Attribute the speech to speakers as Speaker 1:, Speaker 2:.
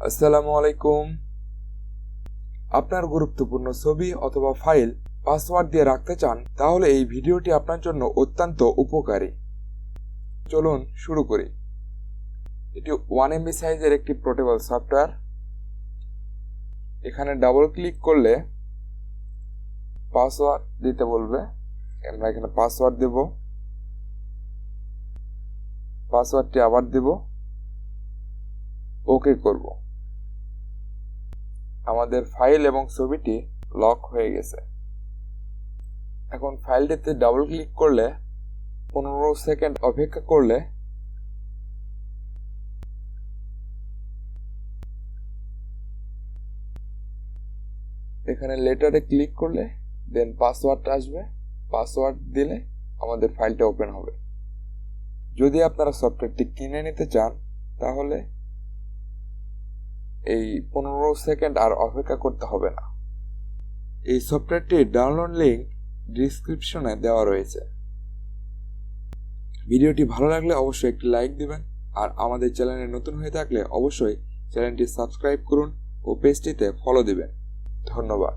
Speaker 1: আসসালামু আলাইকুম। আপনার গুরুত্বপূর্ণ ছবি অথবা ফাইল পাসওয়ার্ড দিয়ে রাখতে চান, তাহলে এই ভিডিওটি আপনার জন্য অত্যন্ত উপকারী। চলুন শুরু করি। এটি 1 MB সাইজের একটি পোর্টেবল সফটওয়্যার। এখানে ডাবল ক্লিক করলে পাসওয়ার্ড দিতে বলবে। আমরা এখানে পাসওয়ার্ড দেব, পাসওয়ার্ডটি আবার দেব, ওকে করব। আমাদের ফাইল এবং ছবিটি লক হয়ে গেছে। এখন ফাইলটিতে ডাবল ক্লিক করলে 15 সেকেন্ড অপেক্ষা করলে এখানে লেটারে ক্লিক করলে দেন পাসওয়ার্ড আসবে। পাসওয়ার্ড দিলে আমাদের ফাইলটা ওপেন হবে। যদি আপনারা সফটওয়্যারটি কিনে নিতে চান, তাহলে এই 15 সেকেন্ড আর অপেক্ষা করতে হবে না। এই সফটওয়্যারটির ডাউনলোড লিংক ডেসক্রিপশনে দেওয়া রয়েছে। ভিডিওটি ভালো লাগলে অবশ্যই একটি লাইক দিবেন, আর আমাদের চ্যানেলে নতুন হয়ে থাকলে অবশ্যই চ্যানেলটি সাবস্ক্রাইব করুন ও পেজটিতে ফলো দিবেন। ধন্যবাদ।